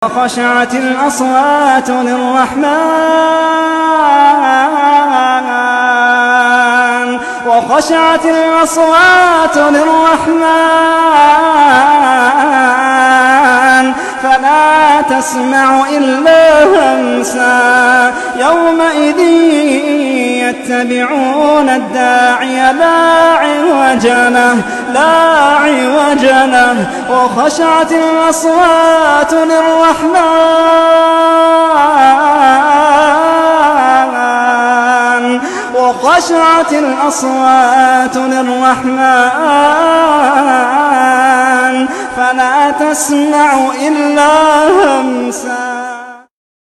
وخشعت الأصوات للرحمن وخشعت الأصوات للرحمن فلا تسمع إلا همسا يومئذ يتبعون الداعي لا عوج له وخشعت الأصوات للرحمن فلا تسمع إلا همسا.